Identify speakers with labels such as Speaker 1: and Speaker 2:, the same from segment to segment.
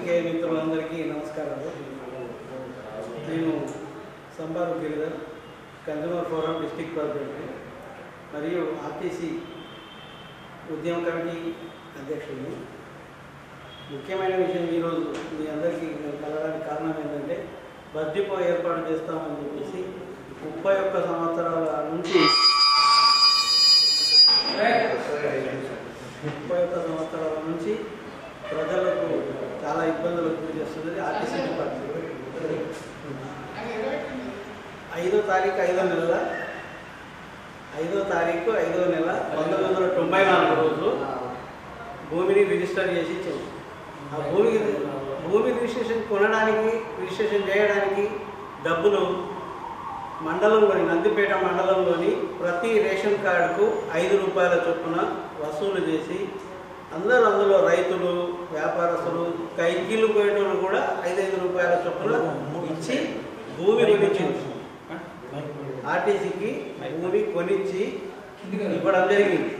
Speaker 1: పత్రికే మిత్రులందరికీ నమస్కారాలు. నేను Sambaru Giridhar, consumer forum district coordinator మరియు ఆర్టీసీ ఉద్యమ కమిటీ అధ్యక్షుడిని. ముఖ్యమైన విషయం ఈరోజు మీ అందరికీ కలగడానికి కారణం ఏంటంటే బస్ డిపో ఏర్పాటు చేస్తామని చెప్పేసి 31 సంవత్సరాల నుంచి 31 సంవత్సరాల నుంచి ప్రజలకు చాలా ఇబ్బందులకు గురి చేస్తుంది ఆర్టీసీ డిపార్ట్మెంట్. 5వ తారీఖు 5వ నెల 1994 రోజు భూమిని రిజిస్టర్ చేసి ఇచ్చాము. ఆ భూమి రిజిస్ట్రేషన్ కొనడానికి, రిజిస్ట్రేషన్ చేయడానికి డబ్బులు మండలంలోని నందిపేట మండలంలోని ప్రతి రేషన్ కార్డుకు 5 రూపాయల చొప్పున వసూలు చేసి అందులో రైతులు, వ్యాపారస్తులు, కైకీలు పోయేటోళ్ళు కూడా 5 రూపాయల చొప్పున ఇచ్చి భూమి కొనిచ్చింది. ఆర్టీసీకి భూమి కొనిచ్చి ఇవ్వడం జరిగింది.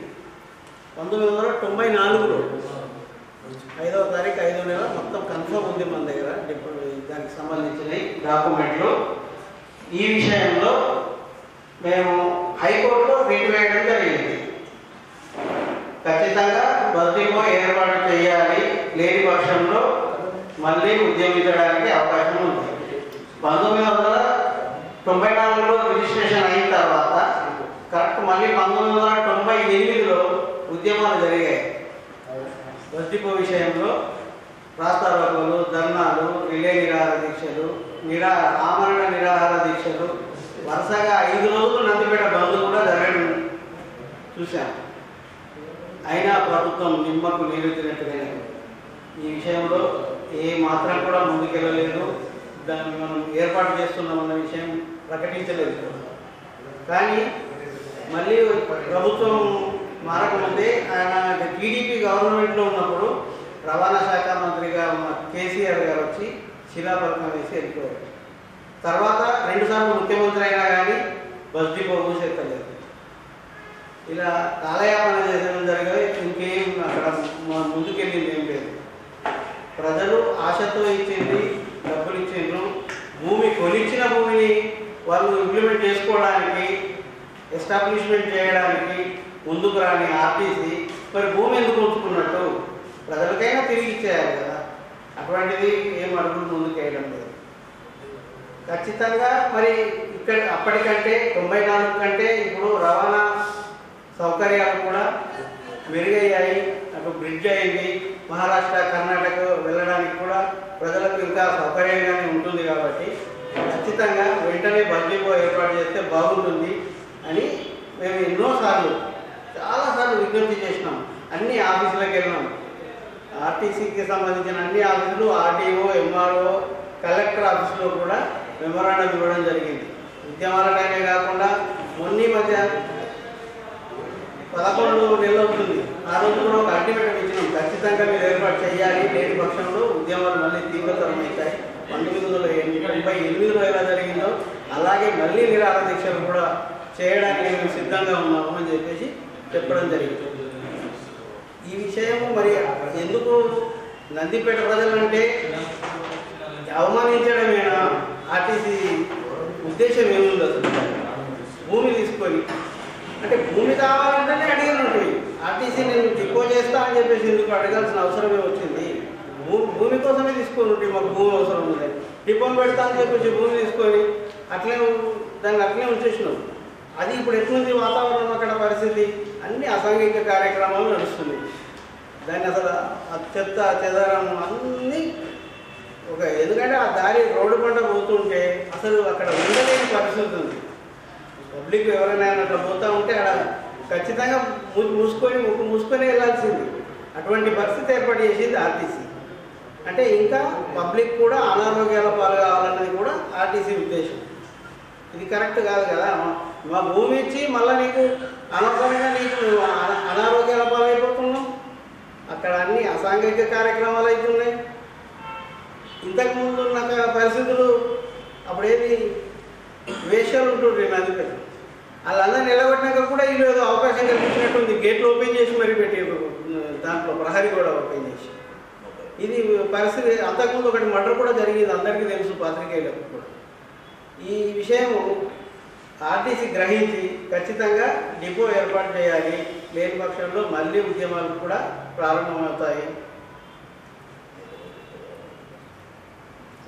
Speaker 1: 1994లో 5వ తారీఖు 5వ నెల మొత్తం కన్ఫర్మ్ ఉంది మన దగ్గర దానికి సంబంధించిన డాక్యుమెంట్లు. ఈ విషయంలో మేము హైకోర్టులో రిట్ వేయడం జరిగింది. ఖచ్చితంగా బస్ డిపో ఏర్పాటు చేయాలి, లేని పక్షంలో మళ్ళీ ఉద్యమించడానికి అవకాశం ఉంది. 1994లో రిజిస్ట్రేషన్ అయిన తర్వాత కరెక్ట్ మళ్ళీ 1998లో ఉద్యమాలు జరిగాయి. బస్ డిపో విషయంలో రాస్తారోకోలు, ధర్నాలు, రిలే నిరాహార దీక్షలు, ఆమరణ నిరాహార దీక్షలు వరుసగా 5 రోజులు నందిపేట బంద్ కూడా జరగడం చూశాం. అయినా ప్రభుత్వం నిమ్మకు నీరెత్తినట్టుగా ఈ విషయంలో ఏ మాత్రం కూడా ముందుకెళ్ళలేదు. దాన్ని మనం ఏర్పాటు చేస్తున్నామన్న విషయం ప్రకటించలేదు. కానీ మళ్ళీ ప్రభుత్వం మారకముందే ఆయన టీడీపీ గవర్నమెంట్లో ఉన్నప్పుడు రవాణా శాఖ మంత్రిగా ఉన్న కేసీఆర్ గారు వచ్చి శిలాఫలకం వేసి వెళ్ళిపోయారు. తర్వాత 2 సార్లు ముఖ్యమంత్రి అయినా కానీ బస్ డిపో మూసేత్తలేదు. ఇలా కాలయాపన చేసడం జరిగే ఇంకేం అక్కడ ముందుకెళ్ళింది ఏం లేదు. ప్రజలు ఆశతో ఇచ్చింది, డబ్బులు ఇచ్చిండ్రు. భూమి కొనిచ్చిన భూమిని వాళ్ళు ఇంప్లిమెంట్ చేసుకోవడానికి, ఎస్టాబ్లిష్మెంట్ చేయడానికి ముందుకు రాని ఆర్టీసీ మరి భూమి ఎందుకు ఉంచుకున్నట్టు ప్రజలకైనా తిరిగి ఇచ్చేయాలి కదా. అటువంటిది ఏం అడుగులు ముందుకు వేయడం లేదు. ఖచ్చితంగా మరి ఇక్కడ అప్పటికంటే 94 కంటే ఇప్పుడు రవాణా సౌకర్యాలు కూడా మెరుగయ్యాయి. అటు బ్రిడ్జ్ అయింది, మహారాష్ట్ర, కర్ణాటక వెళ్ళడానికి కూడా ప్రజలకు ఇంకా సౌకర్యంగానే ఉంటుంది. కాబట్టి ఖచ్చితంగా వెంటనే బస్ డిపో ఏర్పాటు చేస్తే బాగుంటుంది అని మేము చాలాసార్లు విజ్ఞప్తి చేసినాం. అన్ని ఆఫీసులకు వెళ్ళినాం. ఆర్టీసీకి సంబంధించిన అన్ని ఆఫీసులు, ఆర్టీఓ, ఎంఆర్ఓ, కలెక్టర్ ఆఫీసులో కూడా మెమోరాండం ఇవ్వడం జరిగింది. ఉద్యమాల టైమే కాకుండా మొన్న మధ్య 11 నెలలు అవుతుంది. ఆ రోజు కూడా ఒక అల్టిమేటం ఇచ్చినాం. ఖచ్చితంగా మీరు ఏర్పాటు చేయాలి, లేని పక్షంలో ఉద్యమాలు మళ్ళీ తీవ్రతరం అవుతాయి. 1998లో ఎలా జరిగిందో అలాగే మళ్ళీ నిరాహార దీక్షలు కూడా చేయడానికి మేము సిద్ధంగా ఉన్నాము అని చెప్పేసి చెప్పడం జరిగింది. ఈ విషయము మరి ఎందుకు నందిపేట ప్రజలంటే అవమానించడమేనా? ఆర్టీసీ ఉద్దేశం ఏముంది అసలు? భూమి తీసుకొని అంటే భూమి కావాలంటేనే అడిగిన ఉంటుంది. ఆర్టీసీ నేను డిపో చేస్తా అని చెప్పేసి ఎందుకు అడగాల్సిన అవసరమే వచ్చింది? భూమి కోసమే తీసుకొని ఉంటే మాకు భూమి అవసరం ఉంది, డిపోని పెడతా అని చెప్పేసి భూమి తీసుకొని దాన్ని అట్లే ఉంచేసినాం. అది ఇప్పుడు ఎట్లుంది వాతావరణం, అక్కడ పరిస్థితి అన్ని అసాంఘిక కార్యక్రమాలు నడుస్తున్నాయి. దాన్ని అసలు చెత్త చెదారం అన్నీ ఎందుకంటే ఆ దారి రోడ్డు పంట పోతుంటే అసలు అక్కడ ఉండలేని పరిస్థితి ఉంది. పబ్లిక్ ఎవరైనా అట్లా పోతూ ఉంటే అక్కడ ఖచ్చితంగా మూసుకొని వెళ్ళాల్సింది. అటువంటి పరిస్థితి ఏర్పాటు చేసింది ఆర్టీసీ. అంటే ఇంకా పబ్లిక్ కూడా అనారోగ్యాల పాలు కావాలన్నది కూడా ఆర్టీసీ ఉద్దేశం. ఇది కరెక్ట్ కాదు కదా. మా భూమి ఇచ్చి మళ్ళీ నీకు అనవసరంగా అనారోగ్యాల పాలు అయిపోతున్నాం. అక్కడ అన్ని అసాంఘిక కార్యక్రమాలు అవుతున్నాయి. ఇంతకుముందు ఉన్న పరిస్థితులు అప్పుడేది వేషాలు ఉంటుండే నదిపై వాళ్ళందరూ నిలబెట్టినాక కూడా వీళ్ళు ఏదో అవకాశం కల్పించినట్టుంది. గేట్లు ఓపెన్ చేసి మరీ పెట్టి దాంట్లో ప్రహరీ కూడా ఓపెన్ చేసి ఇది పరిస్థితి. అంతకుముందు ఒకటి మర్డర్ కూడా జరిగింది, అందరికీ తెలుసు, పాత్రికేయులకు కూడా. ఈ విషయము ఆర్టీసీ గ్రహించి ఖచ్చితంగా డిపో ఏర్పాటు చేయాలి, లేని పక్షంలో మళ్ళీ ఉద్యమాలు కూడా ప్రారంభమవుతాయి.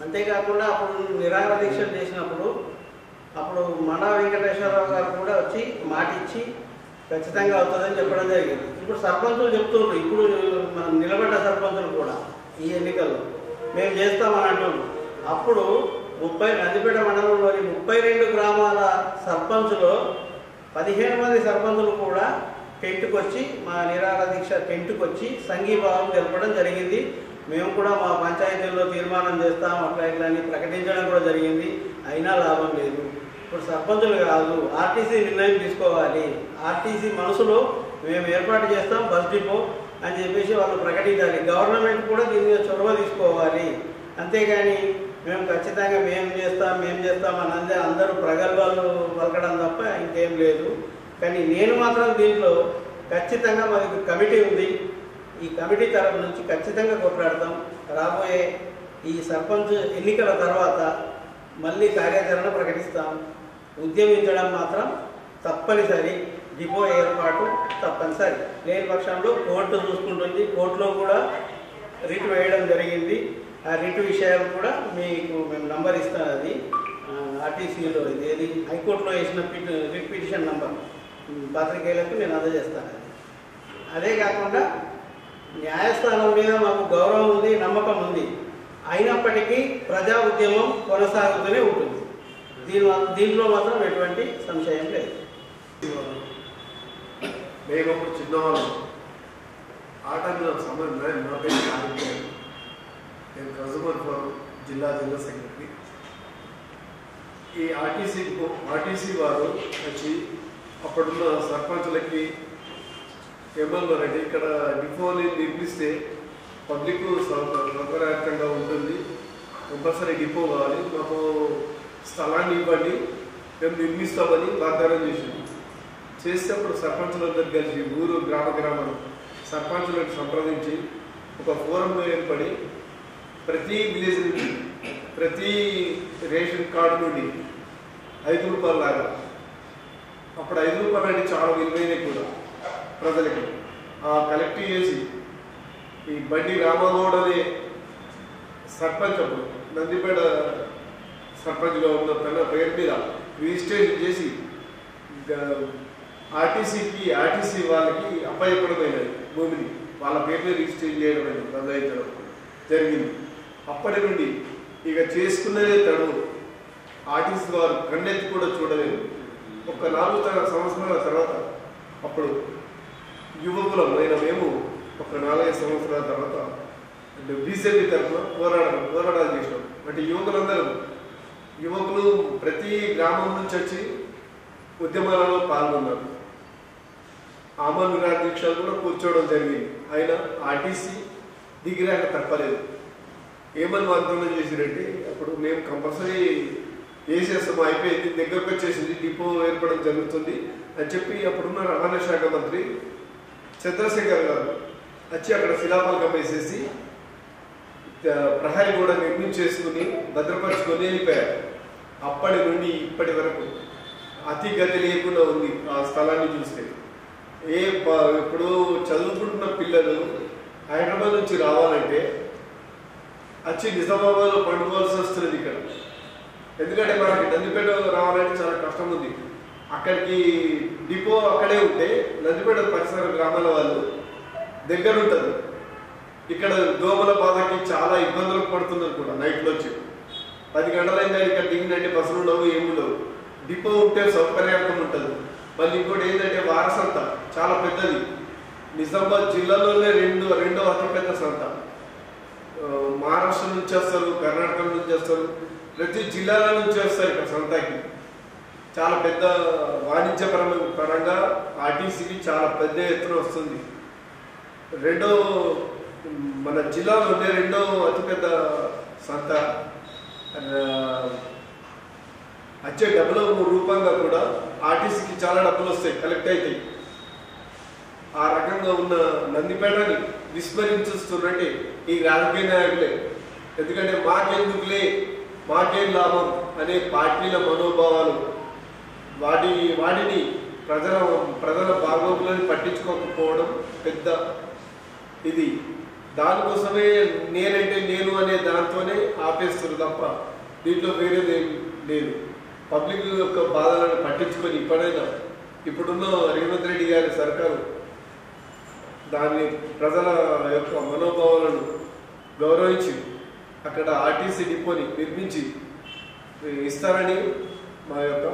Speaker 1: అంతేకాకుండా అప్పుడు నిరాహార దీక్షలు చేసినప్పుడు అప్పుడు మండా వెంకటేశ్వరరావు గారు కూడా వచ్చి మాట ఇచ్చి ఖచ్చితంగా అవుతుందని చెప్పడం జరిగింది. ఇప్పుడు సర్పంచులు చెప్తున్నారు, ఇప్పుడు మనం నిలబడ్డ సర్పంచులు కూడా ఈ ఎన్నికల్లో మేము చేస్తామని అంటున్నాం. అప్పుడు నందిపేట మండలంలోని 32 గ్రామాల సర్పంచులు 15 మంది సర్పంచులు కూడా టెంట్కి వచ్చి, మా నిరాహార దీక్ష టెంట్కి వచ్చి సంఘీభావం తెలపడం జరిగింది. మేము కూడా మా పంచాయతీల్లో తీర్మానం చేస్తాం అట్లా ఇట్లా అని ప్రకటించడం కూడా జరిగింది. అయినా లాభం లేదు. ఇప్పుడు సర్పంచులు కాదు, ఆర్టీసీ నిర్ణయం తీసుకోవాలి. ఆర్టీసీ మనసులో మేము ఏర్పాటు చేస్తాం బస్ డిపో అని చెప్పేసి వాళ్ళు ప్రకటించాలి. గవర్నమెంట్ కూడా దీని మీద చొరవ తీసుకోవాలి. అంతేగాని మేము ఖచ్చితంగా మేము చేస్తాం అని అందరూ ప్రగల్భాలు పలకడం తప్ప ఇంకేం లేదు. కానీ నేను మాత్రం దీంట్లో ఖచ్చితంగా మాకు కమిటీ ఉంది. ఈ కమిటీ తరఫు నుంచి ఖచ్చితంగా కొట్లాడతాం. రాబోయే ఈ సర్పంచ్ ఎన్నికల తర్వాత మళ్ళీ కార్యాచరణ ప్రకటిస్తాం. ఉద్యమించడం మాత్రం తప్పనిసరి, డిపో ఏర్పాటు తప్పనిసరి. లేని పక్షంలో కోర్టు చూసుకుంటుంది. కోర్టులో కూడా రిట్ వేయడం జరిగింది. ఆ రిట్ విషయాలు కూడా మీకు మేము నంబర్ ఇస్తాం. అది ఆర్టీసీలో ఏది హైకోర్టులో వేసిన రిట్ పిటిషన్ నంబర్ పాత్రికేయులకు నేను అందజేస్తాను. అదే కాకుండా న్యాయస్థానం మీద మాకు గౌరవం ఉంది, నమ్మకం ఉంది. అయినప్పటికీ ప్రజా ఉద్యమం కొనసాగుతూనే ఉంటుంది. దీంట్లో మాత్రం ఎటువంటి సంశయం లేదు.
Speaker 2: మేము చిన్నవాళ్ళం ఆ టైంలో సంబంధం నా పేరు కార్యక్రమం. నేను కజుమర్పురం జిల్లా సెక్రటరీ. ఈ ఆర్టీసీ వారు వచ్చి అప్పుడున్న సర్పంచులకి ఏమన్నారంటే, ఇక్కడ డిపోని నిర్మిస్తే పబ్లిక్ సౌకర్యకంగా ఉంటుంది, కంపల్సరీ డిపో కావాలి, మాకు స్థలాన్ని ఇవ్వండి, మేము నిర్మిస్తామని వాగ్దానం చేసింది. చేసేటప్పుడు సర్పంచులందరూ కలిసి గ్రామాలు సర్పంచులకు సంప్రదించి ఒక ఫోరం ఏర్పడి ప్రతి విలేజ్ నుండి ప్రతి రేషన్ కార్డు నుండి 5 రూపాయల లాగా, అప్పుడు 5 రూపాయలు అంటే చాలా విలువైనవి కూడా ప్రజలకి కలెక్ట్ చేసి ఈ బండి రామగౌడ్ అనే సర్పంచ్ అప్పుడు నందిపేట సర్పంచ్గా ఉన్న తన పేరు మీద రిజిస్ట్రేషన్ చేసి ఆర్టీసీ వాళ్ళకి అప్పచెప్పడమైనది. భూమిని వాళ్ళ పేరు మీద రిజిస్ట్రేషన్ చేయడం పంచాయతీలో జరిగింది. అప్పటి నుండి ఇక చేసుకున్నదే తడు ఆర్టీసీ వారు కన్నెత్తి కూడా చూడలేదు. ఒక 4 సంవత్సరాల తర్వాత అప్పుడు యువకులమైన మేము ఒక 4-5 సంవత్సరాల తర్వాత బీజేపీ తరఫున పోరాటాలు చేసినాం. అంటే యువకులు ప్రతి గ్రామం నుంచి వచ్చి ఉద్యమాలలో పాల్గొన్నారు. ఆమరణ నిరాహార దీక్షలు కూడా కూర్చోవడం జరిగింది. అయినా ఆర్టీసీ దిగిరాక తప్పలేదు. ఏమని వాగ్దానం చేసిరంటే, అప్పుడు మేము కంపల్సరీ వేసేస్తాము, అయిపోయింది, దగ్గరకు వచ్చేసింది, డిపో ఏర్పడడం జరుగుతుంది అని చెప్పి అప్పుడున్న రవాణా శాఖ మంత్రి చంద్రశేఖర్ గారు వచ్చి అక్కడ శిలాఫలకం వేసేసి ప్రహరీ కూడా నిర్మించేసుకుని భద్రపరుచుకొని వెళ్ళిపోయారు. అప్పటి నుండి ఇప్పటి వరకు అతి గతి లేకుండా ఉంది. ఆ స్థలాన్ని చూస్తే ఇప్పుడు చదువుకుంటున్న పిల్లలు హైదరాబాద్ నుంచి రావాలంటే వచ్చి నిజామాబాద్లో పండుకోవాల్సి వస్తుంది ఇక్కడ. ఎందుకంటే మనకి నందిపేట రావాలంటే చాలా కష్టం ఉంది. అక్కడికి డిపో అక్కడే ఉంటే నందిపేట పరిసర గ్రామాల వాళ్ళు దగ్గర ఉంటుంది. ఇక్కడ దోమల బాధకి చాలా ఇబ్బందులు పడుతున్నారు కూడా. నైట్లో వచ్చి 10 గంటలైందా ఇక్కడ దిగినంటే బస్సులు ఉండవు, ఏముండవు. డిపో ఉంటే సౌకర్యంగా ఉంటుంది. మళ్ళీ ఇంకోటి ఏంటంటే వారసంత చాలా పెద్దది. నిజామాబాద్ జిల్లాలోనే రెండో అతిపెద్ద సంత. మహారాష్ట్ర నుంచి వస్తారు, కర్ణాటక నుంచి వస్తారు, ప్రతి జిల్లాల నుంచి వస్తారు ఇక్కడ సంతకి. చాలా పెద్ద పరంగా ఆర్టీసీకి చాలా పెద్ద ఎత్తున వస్తుంది. మన జిల్లాలోనే రెండో అతిపెద్ద సంత. వచ్చే డబ్బుల రూపంగా కూడా ఆర్టీసీకి చాలా డబ్బులు వస్తాయి, కలెక్ట్ అవుతాయి. ఆ రకంగా ఉన్న నందిపేటని విస్మరించుస్తున్నట్టే ఈ రాజకీయ నాయకులే. ఎందుకంటే మాకెందుకులే, మాకేం లాభం అనే పార్టీల మనోభావాలు వాటిని ప్రజల బాగోగులను పట్టించుకోకపోవడం పెద్ద ఇది. దానికోసమే నేనంటే నేను అనే దాంతోనే ఆపేస్తారు తప్ప దీంట్లో వేరేదేం లేదు. పబ్లిక్ యొక్క బాధలను పట్టించుకొని ఇప్పుడున్న రేవంత్ రెడ్డి గారి సర్కారు దాన్ని ప్రజల యొక్క మనోభావాలను గౌరవించి అక్కడ ఆర్టీసీ డిపోని నిర్మించి ఇస్తారని మా యొక్క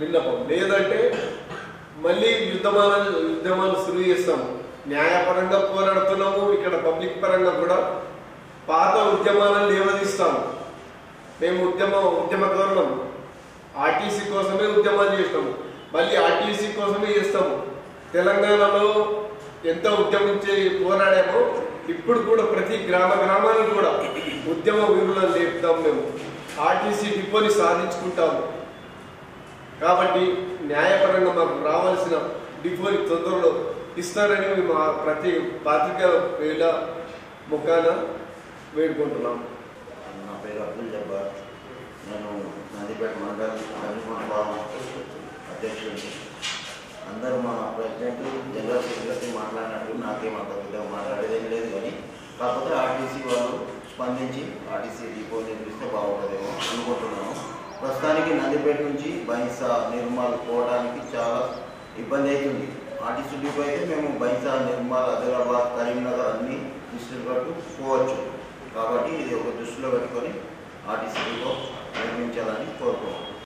Speaker 2: విన్నపం. లేదంటే మళ్ళీ ఉద్యమాలు శురు చేస్తాము. న్యాయపరంగా పోరాడుతున్నాము, ఇక్కడ పబ్లిక్ పరంగా కూడా పాత ఉద్యమాలను లేవదీస్తాము. మేము ఉద్యమకారులం, ఆర్టీసీ కోసమే ఉద్యమాలు చేస్తాము, మళ్ళీ ఆర్టీసీ కోసమే చేస్తాము. తెలంగాణలో ఎంత ఉద్యమించి పోరాడామో ఇప్పుడు కూడా ప్రతి గ్రామాలను కూడా ఉద్యమ వీరులను లేపుతాం. మేము ఆర్టీసీ డిపోని సాధించుకుంటాము. కాబట్టి న్యాయపరంగా మాకు రావాల్సిన డిపోని తొందరలో ఇస్తారని మేము ప్రతి పాత్రిక వేళ ముఖాన వేడుకుంటున్నాము.
Speaker 3: నా పేరు అబ్దుల్ జబ్బార్. నేను నందిపేట మండలం అధ్యక్షుడిని. అందరూ మా ప్రెసిడెంట్ జనరల్ సెక్రటరీ మాట్లాడినట్టు నాకేమంత పెద్దగా మాట్లాడేదేం లేదు. కానీ కాకపోతే ఆర్టీసీ వాళ్ళు స్పందించి ఆర్టీసీ డిపో నిర్మిస్తే బాగుంటుందేమో అనుకుంటున్నాను. ప్రస్తుతానికి నందిపేట నుంచి బైన్సా నిర్మాల్ పోవడానికి చాలా ఇబ్బంది అవుతుంది. ఆర్టీసీ డిపో అయితే మేము బైన్సా నిర్మాల్ ఆదిలాబాద్ కరీంనగర్ అన్ని డిస్ట్రిక్ట్ పోవచ్చు. కాబట్టి ఇది ఒక దృష్టిలో పెట్టుకొని ఆర్టీసీ డిపో నిర్మించాలని కోరుకుంటున్నాం.